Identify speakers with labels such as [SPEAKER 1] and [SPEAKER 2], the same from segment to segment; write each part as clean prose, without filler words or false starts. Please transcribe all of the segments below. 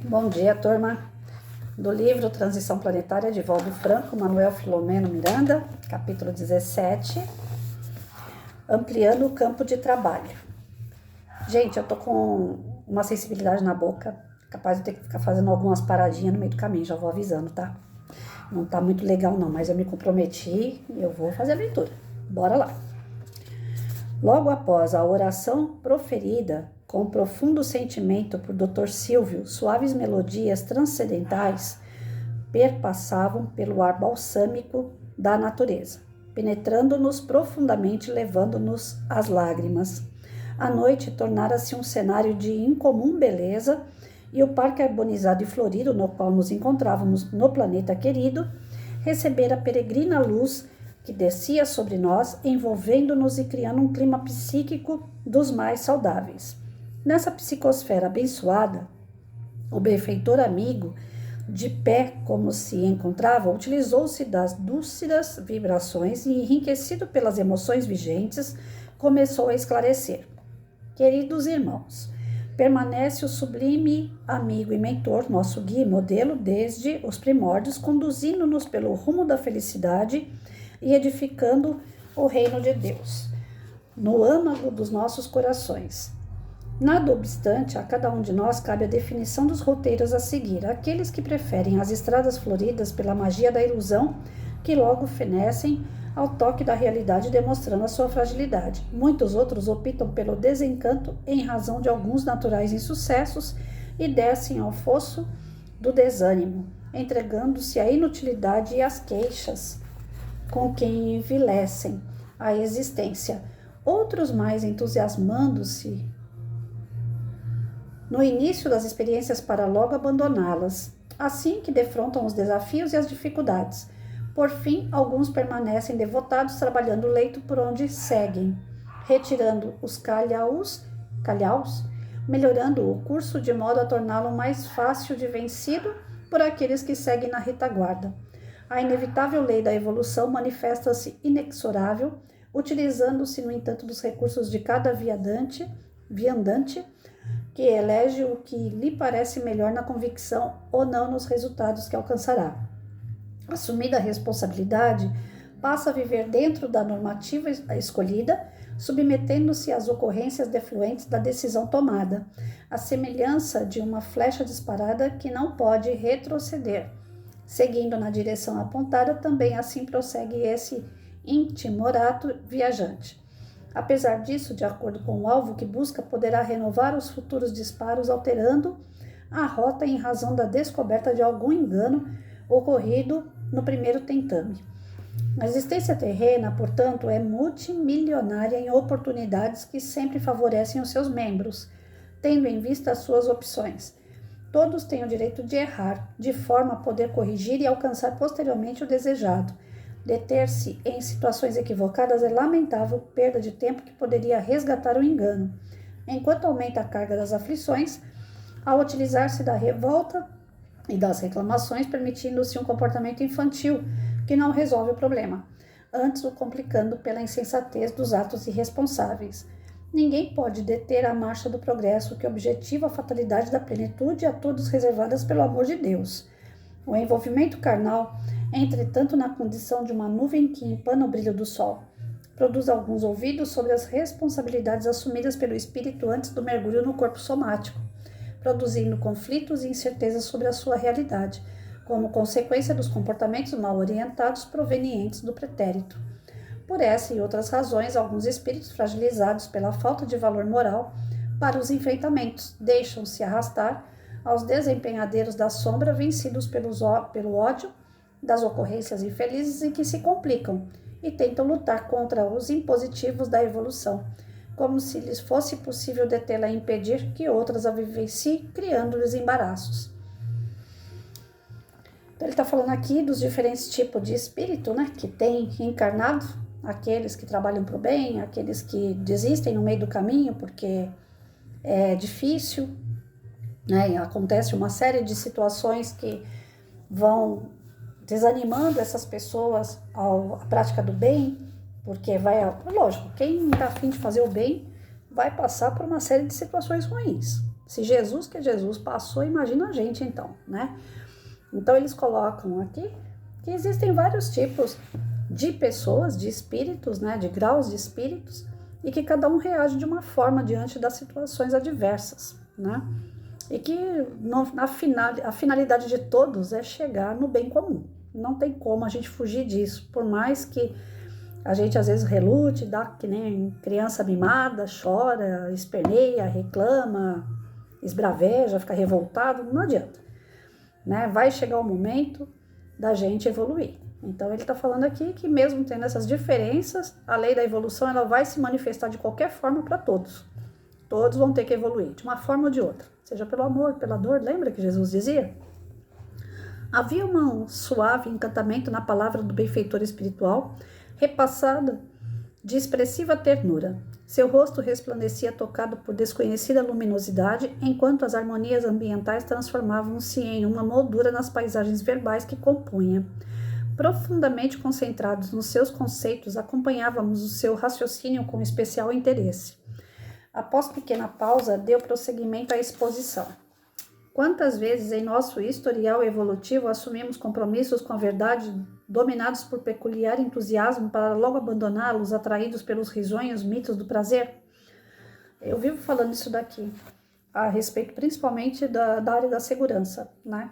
[SPEAKER 1] Bom dia, turma. Do livro Transição Planetária de Valdo Franco, Manuel Filomeno Miranda, capítulo 17, ampliando o campo de trabalho. Gente, eu tô com uma sensibilidade na boca, capaz de ter que ficar fazendo algumas paradinhas no meio do caminho, já vou avisando, tá? Não tá muito legal não, mas eu me comprometi e eu vou fazer a leitura. Bora lá. Logo após a oração proferida, com profundo sentimento por Dr. Silvio, suaves melodias transcendentais perpassavam pelo ar balsâmico da natureza, penetrando-nos profundamente, levando-nos às lágrimas. A noite tornara-se um cenário de incomum beleza e o parque arborizado e florido no qual nos encontrávamos no planeta querido recebera a peregrina luz que descia sobre nós, envolvendo-nos e criando um clima psíquico dos mais saudáveis. Nessa psicosfera abençoada, o benfeitor amigo, de pé como se encontrava, utilizou-se das dúlcidas vibrações e, enriquecido pelas emoções vigentes, começou a esclarecer. Queridos irmãos, permanece o sublime amigo e mentor, nosso guia e modelo desde os primórdios, conduzindo-nos pelo rumo da felicidade e edificando o reino de Deus no âmago dos nossos corações. Nada obstante, a cada um de nós cabe a definição dos roteiros a seguir. Aqueles que preferem as estradas floridas pela magia da ilusão, que logo fenecem ao toque da realidade, demonstrando a sua fragilidade. Muitos outros optam pelo desencanto em razão de alguns naturais insucessos e descem ao fosso do desânimo, entregando-se à inutilidade e às queixas com quem envilecem a existência. Outros, mais entusiasmando-se no início das experiências para logo abandoná-las, assim que defrontam os desafios e as dificuldades. Por fim, alguns permanecem devotados, trabalhando o leito por onde seguem, retirando os calhaus, melhorando o curso de modo a torná-lo mais fácil de vencido por aqueles que seguem na retaguarda. A inevitável lei da evolução manifesta-se inexorável, utilizando-se, no entanto, dos recursos de cada viandante, que elege o que lhe parece melhor na convicção ou não nos resultados que alcançará. Assumida a responsabilidade, passa a viver dentro da normativa escolhida, submetendo-se às ocorrências defluentes da decisão tomada, à semelhança de uma flecha disparada que não pode retroceder. Seguindo na direção apontada, também assim prossegue esse intimorato viajante. Apesar disso, de acordo com o alvo que busca, poderá renovar os futuros disparos, alterando a rota em razão da descoberta de algum engano ocorrido no primeiro tentame. A existência terrena, portanto, é multimilionária em oportunidades que sempre favorecem os seus membros, tendo em vista as suas opções. Todos têm o direito de errar, de forma a poder corrigir e alcançar posteriormente o desejado. Deter-se em situações equivocadas é lamentável perda de tempo que poderia resgatar o engano, enquanto aumenta a carga das aflições, ao utilizar-se da revolta e das reclamações, permitindo-se um comportamento infantil que não resolve o problema, antes o complicando pela insensatez dos atos irresponsáveis. Ninguém pode deter a marcha do progresso que objetiva a fatalidade da plenitude a todos reservadas pelo amor de Deus. O envolvimento carnal, entretanto, na condição de uma nuvem que empana o brilho do sol, produz alguns ouvidos sobre as responsabilidades assumidas pelo espírito antes do mergulho no corpo somático, produzindo conflitos e incertezas sobre a sua realidade, como consequência dos comportamentos mal orientados provenientes do pretérito. Por essa e outras razões, alguns espíritos fragilizados pela falta de valor moral para os enfrentamentos deixam-se arrastar aos desempenhadeiros da sombra, vencidos pelo ódio das ocorrências infelizes em que se complicam e tentam lutar contra os impositivos da evolução, como se lhes fosse possível detê-la e impedir que outras a vivenciem, criando-lhes embaraços. Então, ele está falando aqui dos diferentes tipos de espírito, né, que tem encarnado, aqueles que trabalham para o bem, aqueles que desistem no meio do caminho porque é difícil, né, acontece uma série de situações que vão desanimando essas pessoas à prática do bem, porque lógico, quem está a fim de fazer o bem vai passar por uma série de situações ruins, Se Jesus, que é Jesus, passou, imagina a gente então, né? Então eles colocam aqui que existem vários tipos de pessoas, de espíritos, né, de graus de espíritos, e que cada um reage de uma forma diante das situações adversas, né? E que a finalidade de todos é chegar no bem comum. Não tem como a gente fugir disso, por mais que a gente às vezes relute, dá que nem criança mimada, chora, esperneia, reclama, esbraveja, fica revoltado, não adianta, né? Vai chegar o momento da gente evoluir. Então ele está falando aqui que mesmo tendo essas diferenças, a lei da evolução ela vai se manifestar de qualquer forma para todos. Todos vão ter que evoluir, de uma forma ou de outra, seja pelo amor, pela dor. Lembra que Jesus dizia? Havia um suave encantamento na palavra do benfeitor espiritual, repassada de expressiva ternura. Seu rosto resplandecia tocado por desconhecida luminosidade, enquanto as harmonias ambientais transformavam-se em uma moldura nas paisagens verbais que compunha. Profundamente concentrados nos seus conceitos, acompanhávamos o seu raciocínio com especial interesse. Após pequena pausa, deu prosseguimento à exposição. Quantas vezes em nosso historial evolutivo assumimos compromissos com a verdade, dominados por peculiar entusiasmo para logo abandoná-los, atraídos pelos risonhos mitos do prazer? Eu vivo falando isso daqui, a respeito principalmente da área da segurança, né?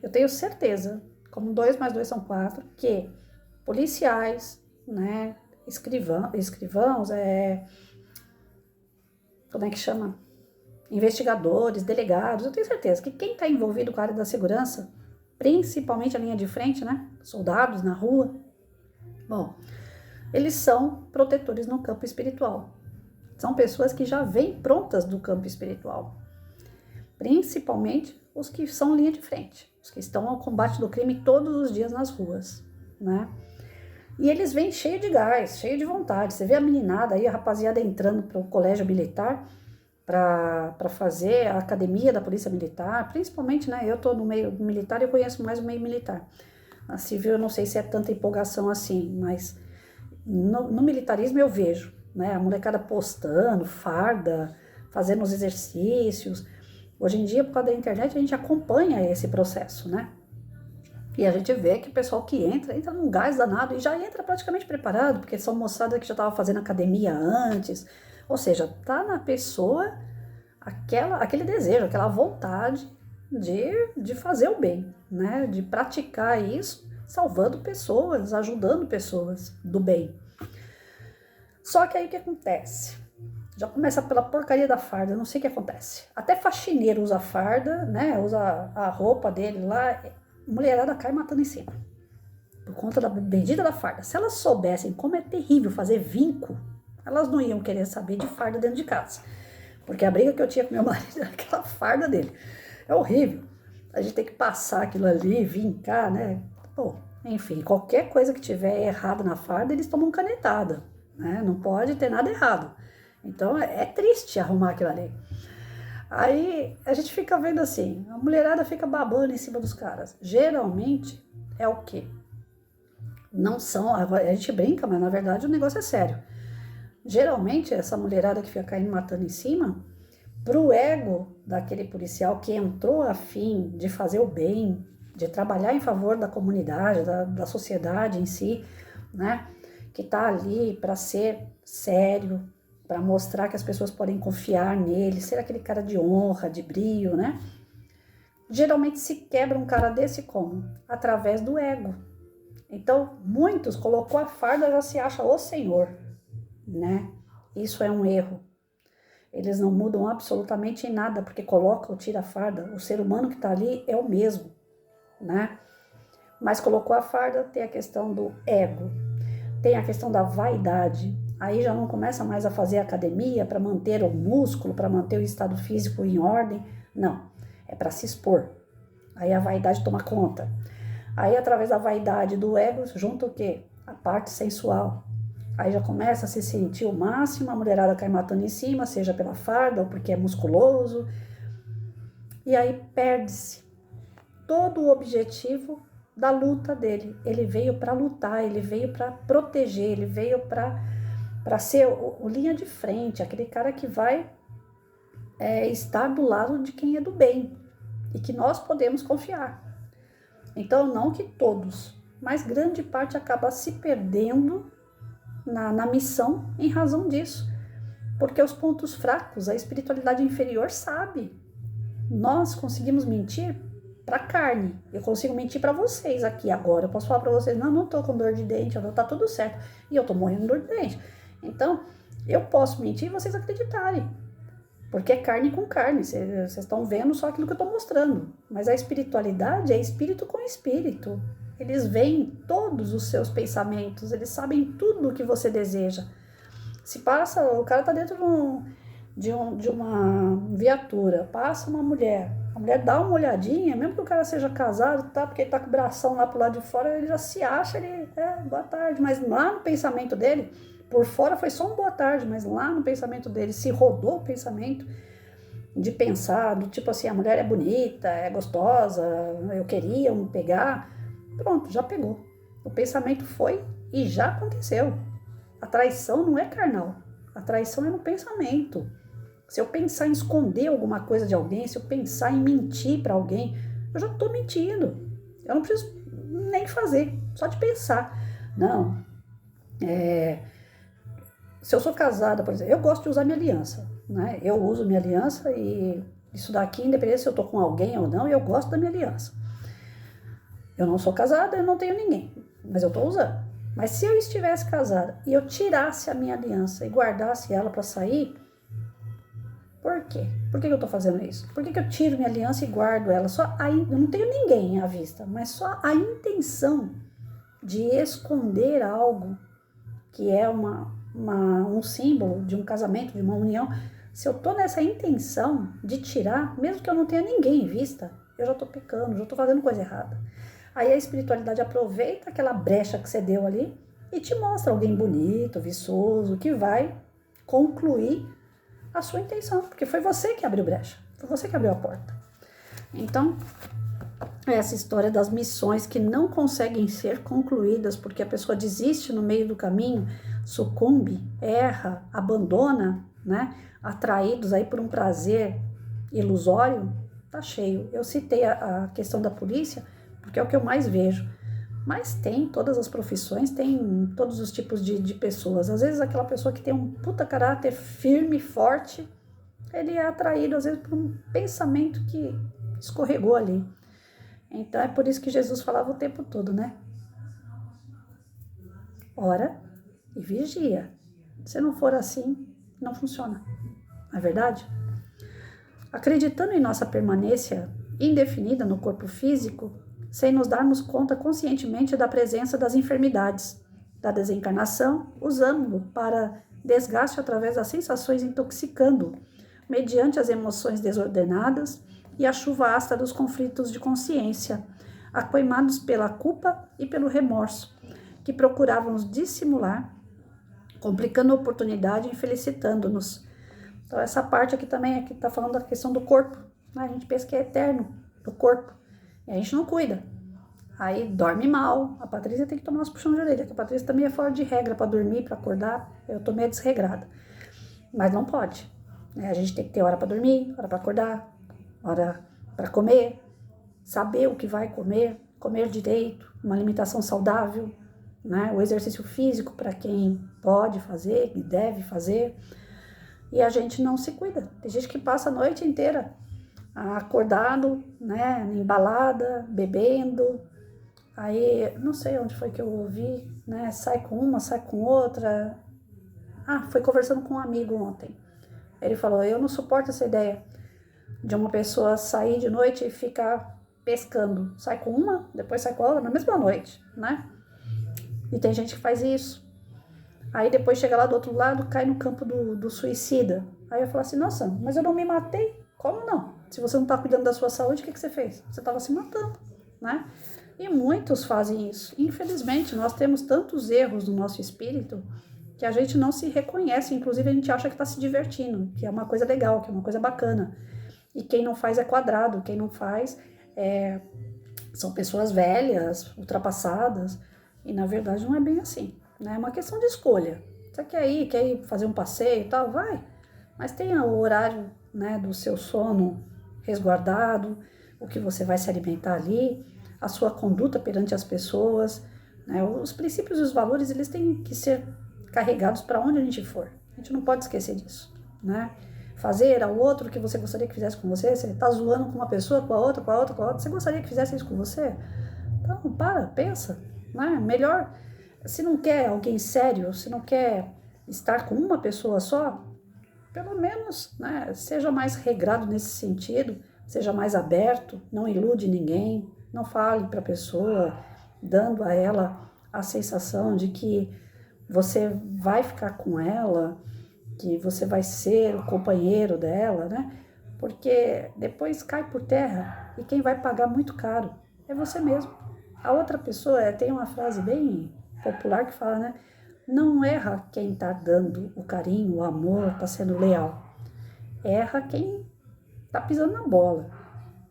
[SPEAKER 1] Eu tenho certeza, como 2 mais 2 são 4, que policiais, né, escrivãos, como é que chama? Investigadores, delegados, eu tenho certeza que quem está envolvido com a área da segurança, principalmente a linha de frente, né, soldados na rua, bom, eles são protetores no campo espiritual. São pessoas que já vêm prontas do campo espiritual, principalmente os que são linha de frente, os que estão ao combate do crime todos os dias nas ruas, né? E eles vêm cheio de gás, cheio de vontade. Você vê a meninada aí, a rapaziada entrando para o colégio militar para fazer a academia da polícia militar, principalmente, né? Eu tô no meio militar e eu conheço mais o meio militar. A civil eu não sei se é tanta empolgação assim, mas no militarismo eu vejo, né? A molecada postando, farda, fazendo os exercícios. Hoje em dia, por causa da internet, a gente acompanha esse processo, né? E a gente vê que o pessoal que entra num gás danado e já entra praticamente preparado, porque são moçada que já estava fazendo academia antes. Ou seja, tá na pessoa aquele desejo, aquela vontade de fazer o bem, né? De praticar isso, salvando pessoas, ajudando pessoas do bem. Só que aí o que acontece? Já começa pela porcaria da farda, não sei o que acontece. Até faxineiro usa farda, né? Usa a roupa dele lá, mulherada cai matando em cima. Por conta da bendita da farda. Se elas soubessem como é terrível fazer vinco, elas não iam querer saber de farda dentro de casa. Porque a briga que eu tinha com meu marido era aquela farda dele. É horrível. A gente tem que passar aquilo ali, vincar, né? Pô, enfim, qualquer coisa que tiver errado na farda, eles tomam canetada, né? Não pode ter nada errado. Então é triste arrumar aquilo ali. Aí a gente fica vendo assim, a mulherada fica babando em cima dos caras. Geralmente é o quê? Não são, a gente brinca, mas na verdade o negócio é sério. Geralmente essa mulherada que fica caindo matando em cima, pro ego daquele policial que entrou a fim de fazer o bem, de trabalhar em favor da comunidade, da sociedade em si, né? Que tá ali para ser sério, para mostrar que as pessoas podem confiar nele, ser aquele cara de honra, de brio, né? Geralmente se quebra um cara desse como? Através do ego. Então, muitos colocou a farda já se acha o senhor, né? Isso é um erro. Eles não mudam absolutamente em nada, porque coloca ou tira a farda. O ser humano que tá ali é o mesmo, né? Mas colocou a farda, tem a questão do ego, tem a questão da vaidade. Aí já não começa mais a fazer academia para manter o músculo, para manter o estado físico em ordem. Não, é para se expor. Aí a vaidade toma conta. Aí através da vaidade do ego, junta o quê? A parte sensual. Aí já começa a se sentir o máximo, a mulherada cai matando em cima, seja pela farda ou porque é musculoso. E aí perde-se todo o objetivo da luta dele. Ele veio para lutar, ele veio para proteger, ele veio para ser o linha de frente, aquele cara que vai é estar do lado de quem é do bem e que nós podemos confiar. Então, não que todos, mas grande parte acaba se perdendo na missão em razão disso. Porque os pontos fracos, a espiritualidade inferior sabe. Nós conseguimos mentir para a carne. Eu consigo mentir para vocês aqui agora. Eu posso falar para vocês, não tô com dor de dente, tá tudo certo. E eu tô morrendo de dor de dente. Então, eu posso mentir e vocês acreditarem. Porque é carne com carne. Vocês estão vendo só aquilo que eu estou mostrando. Mas a espiritualidade é espírito com espírito. Eles veem todos os seus pensamentos. Eles sabem tudo o que você deseja. Se passa, o cara tá dentro de uma viatura, passa uma mulher, a mulher dá uma olhadinha, mesmo que o cara seja casado, tá, porque ele tá com o bração lá pro lado de fora, ele já se acha, boa tarde, mas lá no pensamento dele, por fora foi só um boa tarde, mas lá no pensamento dele, se rodou o pensamento de pensar, do tipo assim, a mulher é bonita, é gostosa, eu queria me pegar, pronto, já pegou. O pensamento foi e já aconteceu. A traição não é carnal, a traição é no pensamento. Se eu pensar em esconder alguma coisa de alguém, se eu pensar em mentir para alguém, eu já estou mentindo. Eu não preciso nem fazer, só de pensar. Não, se eu sou casada, por exemplo, eu gosto de usar minha aliança, né? Eu uso minha aliança e isso daqui, independente se eu estou com alguém ou não, eu gosto da minha aliança. Eu não sou casada, eu não tenho ninguém, mas eu estou usando. Mas se eu estivesse casada e eu tirasse a minha aliança e guardasse ela para sair, por quê? Por que eu estou fazendo isso? Por que eu tiro minha aliança e guardo ela? Eu não tenho ninguém à vista, mas só a intenção de esconder algo que é um símbolo de um casamento, de uma união. Se eu estou nessa intenção de tirar, mesmo que eu não tenha ninguém em vista, eu já estou pecando, já estou fazendo coisa errada. Aí a espiritualidade aproveita aquela brecha que você deu ali e te mostra alguém bonito, viçoso, que vai concluir a sua intenção, porque foi você que abriu brecha, foi você que abriu a porta. Então, essa história das missões que não conseguem ser concluídas porque a pessoa desiste no meio do caminho, sucumbe, erra, abandona, né? Atraídos aí por um prazer ilusório, tá cheio. Eu citei a questão da polícia, porque é o que eu mais vejo. Mas tem todas as profissões, tem todos os tipos de pessoas. Às vezes aquela pessoa que tem um puta caráter firme, forte, ele é atraído às vezes por um pensamento que escorregou ali. Então é por isso que Jesus falava o tempo todo, né? Ora e vigia. Se não for assim, não funciona. Não é verdade? Acreditando em nossa permanência indefinida no corpo físico, sem nos darmos conta conscientemente da presença das enfermidades, da desencarnação, usando-o para desgaste através das sensações intoxicando, mediante as emoções desordenadas e a chuva ácida dos conflitos de consciência, acoimados pela culpa e pelo remorso, que procurávamos dissimular, complicando a oportunidade e infelicitando-nos. Então essa parte aqui também aqui está falando da questão do corpo, né? A gente pensa que é eterno, do corpo. E a gente não cuida. Aí dorme mal. A Patrícia tem que tomar uns puxões de orelha, que a Patrícia também é fora de regra para dormir, para acordar. Eu tô meio desregrada. Mas não pode. A gente tem que ter hora para dormir, hora para acordar, hora para comer, saber o que vai comer, comer direito, uma alimentação saudável, né? O exercício físico para quem pode fazer, e deve fazer. E a gente não se cuida. Tem gente que passa a noite inteira acordado, né, embalada, bebendo, aí não sei onde foi que eu ouvi, né, sai com uma, sai com outra. Foi conversando com um amigo ontem. Ele falou, eu não suporto essa ideia de uma pessoa sair de noite e ficar pescando. Sai com uma, depois sai com a outra na mesma noite, né? E tem gente que faz isso. Aí depois chega lá do outro lado, cai no campo do suicida. Aí eu falo assim, nossa, mas eu não me matei? Como não? Se você não está cuidando da sua saúde, o que você fez? Você estava se matando, né? E muitos fazem isso. Infelizmente, nós temos tantos erros no nosso espírito que a gente não se reconhece. Inclusive, a gente acha que está se divertindo, que é uma coisa legal, que é uma coisa bacana. E quem não faz é quadrado. Quem não faz são pessoas velhas, ultrapassadas. E, na verdade, não é bem assim, né? É uma questão de escolha. Você quer ir fazer um passeio e tal? Vai. Mas tenha o horário né, do seu sono resguardado, o que você vai se alimentar ali, a sua conduta perante as pessoas, né? Os princípios e os valores, eles têm que ser carregados para onde a gente for. A gente não pode esquecer disso, né? Fazer ao outro o que você gostaria que fizesse com você. Você tá zoando com uma pessoa, com a outra, com a outra, com a outra. Você gostaria que fizesse isso com você? Então, pensa, né? Melhor, se não quer alguém sério, se não quer estar com uma pessoa só, pelo menos, né, seja mais regrado nesse sentido, seja mais aberto, não ilude ninguém, não fale para a pessoa, dando a ela a sensação de que você vai ficar com ela, que você vai ser o companheiro dela, né? Porque depois cai por terra e quem vai pagar muito caro é você mesmo. A outra pessoa, tem uma frase bem popular que fala, né? Não erra quem está dando o carinho, o amor, está sendo leal. Erra quem está pisando na bola,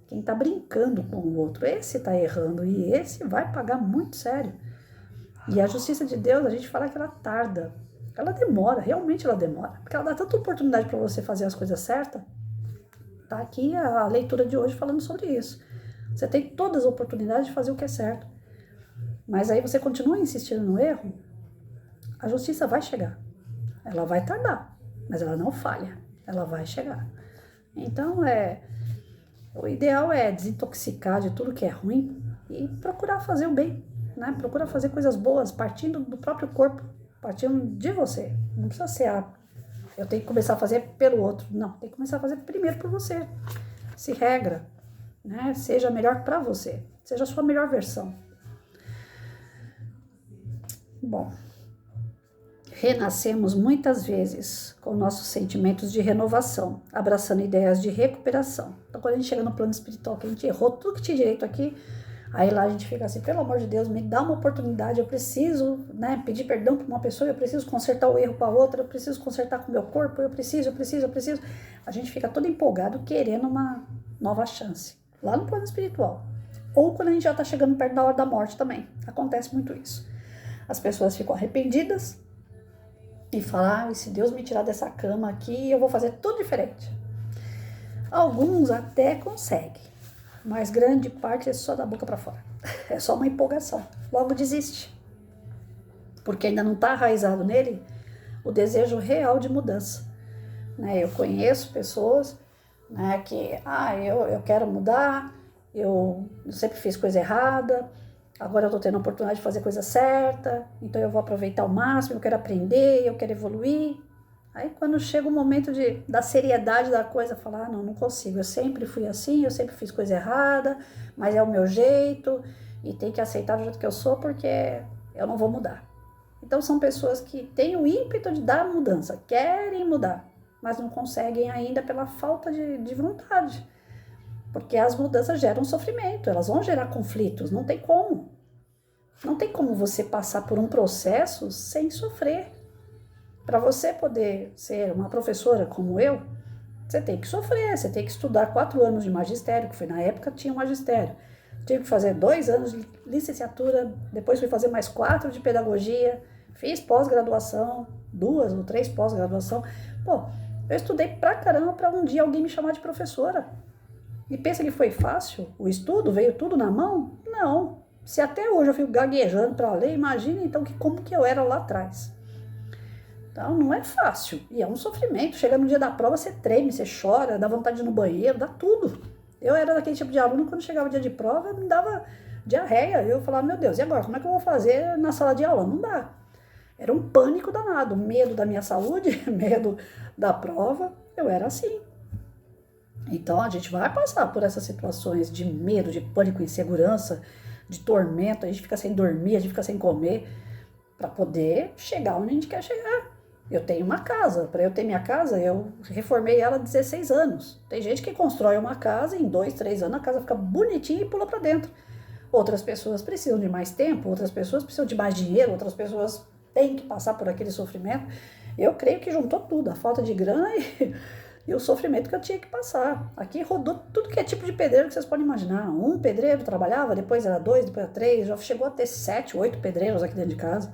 [SPEAKER 1] quem está brincando com o outro. Esse está errando e esse vai pagar muito sério. E a justiça de Deus, a gente fala que ela tarda, ela demora, realmente ela demora, porque ela dá tanta oportunidade para você fazer as coisas certas. Tá aqui a leitura de hoje falando sobre isso. Você tem todas as oportunidades de fazer o que é certo, mas aí você continua insistindo no erro, a justiça vai chegar. Ela vai tardar, mas ela não falha, ela vai chegar. Então, o ideal é desintoxicar de tudo que é ruim e procurar fazer o bem, né? Procurar fazer coisas boas, partindo do próprio corpo, partindo de você. Não precisa ser, eu tenho que começar a fazer pelo outro. Não, tem que começar a fazer primeiro por você. Se regra, né? Seja melhor para você, seja a sua melhor versão. Bom, renascemos muitas vezes com nossos sentimentos de renovação, abraçando ideias de recuperação. Então, quando a gente chega no plano espiritual, que a gente errou tudo que tinha direito aqui, aí lá a gente fica assim, pelo amor de Deus, me dá uma oportunidade, eu preciso, né, pedir perdão para uma pessoa, eu preciso consertar o erro com a outra, eu preciso consertar com o meu corpo, eu preciso. A gente fica todo empolgado querendo uma nova chance, lá no plano espiritual. Ou quando a gente já está chegando perto da hora da morte também, acontece muito isso. As pessoas ficam arrependidas, e falar, se Deus me tirar dessa cama aqui, eu vou fazer tudo diferente. Alguns até conseguem, mas grande parte é só da boca para fora. É só uma empolgação. Logo desiste. Porque ainda não está arraizado nele o desejo real de mudança. Né? Eu conheço pessoas, né, que, eu quero mudar, eu sempre fiz coisa errada, agora eu estou tendo a oportunidade de fazer coisa certa, então eu vou aproveitar ao máximo, eu quero aprender, eu quero evoluir. Aí quando chega o momento da seriedade da coisa, falar, não consigo, eu sempre fui assim, eu sempre fiz coisa errada, mas é o meu jeito, e tem que aceitar do jeito que eu sou, porque eu não vou mudar. Então são pessoas que têm o ímpeto de dar mudança, querem mudar, mas não conseguem ainda pela falta de vontade. Porque as mudanças geram sofrimento, elas vão gerar conflitos, não tem como. Não tem como você passar por um processo sem sofrer. Para você poder ser uma professora como eu, você tem que sofrer, você tem que estudar 4 anos de magistério, que foi na época tinha o magistério. Tive que fazer 2 anos de licenciatura, depois fui fazer mais 4 de pedagogia, fiz pós-graduação, 2 ou 3 pós-graduação. Eu estudei pra caramba para um dia alguém me chamar de professora. E pensa que foi fácil? O estudo veio tudo na mão? Não. Se até hoje eu fico gaguejando para ler, imagina então como que eu era lá atrás. Então não é fácil. E é um sofrimento. Chega no dia da prova, você treme, você chora, dá vontade de ir no banheiro, dá tudo. Eu era daquele tipo de aluno, quando chegava o dia de prova, me dava diarreia. Eu falava, meu Deus, e agora? Como é que eu vou fazer na sala de aula? Não dá. Era um pânico danado. Medo da minha saúde, medo da prova. Eu era assim. Então a gente vai passar por essas situações de medo, de pânico, insegurança, de tormento, a gente fica sem dormir, a gente fica sem comer, para poder chegar onde a gente quer chegar. Eu tenho uma casa, para eu ter minha casa, eu reformei ela há 16 anos. Tem gente que constrói uma casa e em 2, 3 anos a casa fica bonitinha e pula para dentro. Outras pessoas precisam de mais tempo, outras pessoas precisam de mais dinheiro, outras pessoas têm que passar por aquele sofrimento. Eu creio que juntou tudo, a falta de grana e o sofrimento que eu tinha que passar. Aqui rodou tudo que é tipo de pedreiro que vocês podem imaginar. Um pedreiro trabalhava, depois era 2, depois era 3, já chegou a ter 7, 8 pedreiros aqui dentro de casa.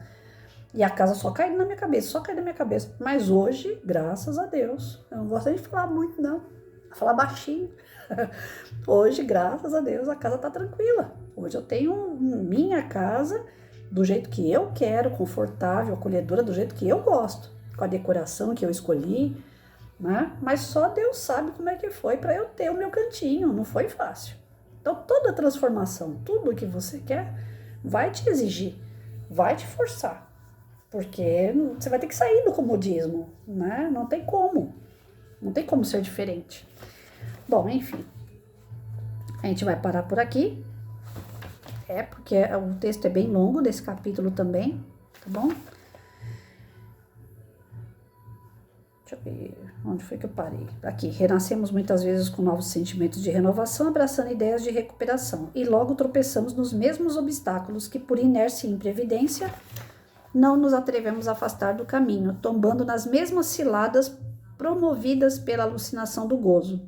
[SPEAKER 1] E a casa só caindo na minha cabeça, só caindo na minha cabeça. Mas hoje, graças a Deus, eu não gosto de falar muito não, falar baixinho. Hoje, graças a Deus, a casa tá tranquila. Hoje eu tenho minha casa do jeito que eu quero, confortável, acolhedora, do jeito que eu gosto, com a decoração que eu escolhi, né? Mas só Deus sabe como é que foi para eu ter o meu cantinho, não foi fácil. Então, toda transformação, tudo que você quer, vai te exigir, vai te forçar, porque você vai ter que sair do comodismo, né? Não tem como ser diferente. Bom, enfim, a gente vai parar por aqui, porque o texto é bem longo desse capítulo também, tá bom? Deixa eu ver, onde foi que eu parei? Aqui, renascemos muitas vezes com novos sentimentos de renovação, abraçando ideias de recuperação, e logo tropeçamos nos mesmos obstáculos que, por inércia e imprevidência, não nos atrevemos a afastar do caminho, tombando nas mesmas ciladas promovidas pela alucinação do gozo.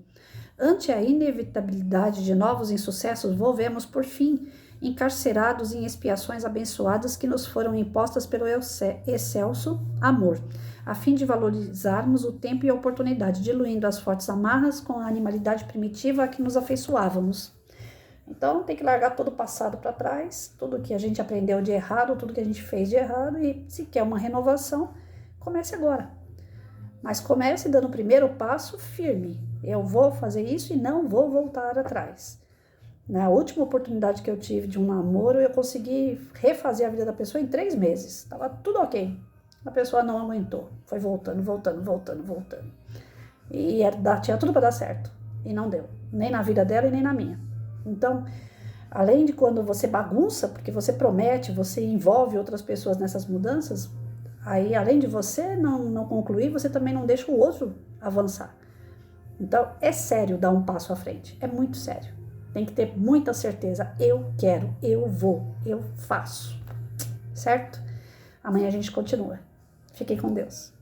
[SPEAKER 1] Ante a inevitabilidade de novos insucessos, volvemos, por fim, encarcerados em expiações abençoadas que nos foram impostas pelo excelso amor, a fim de valorizarmos o tempo e a oportunidade, diluindo as fortes amarras com a animalidade primitiva a que nos afeiçoávamos. Então, tem que largar todo o passado para trás, tudo que a gente aprendeu de errado, tudo que a gente fez de errado, e se quer uma renovação, comece agora. Mas comece dando o primeiro passo firme. Eu vou fazer isso e não vou voltar atrás. Na última oportunidade que eu tive de um namoro, eu consegui refazer a vida da pessoa em 3 meses. Tava tudo ok. A pessoa não aguentou. Foi voltando. E tinha tudo para dar certo. E não deu. Nem na vida dela e nem na minha. Então, além de quando você bagunça, porque você promete, você envolve outras pessoas nessas mudanças, aí além de você não concluir, você também não deixa o outro avançar. Então, é sério dar um passo à frente. É muito sério. Tem que ter muita certeza. Eu quero, eu vou, eu faço. Certo? Amanhã a gente continua. Fiquem com Deus.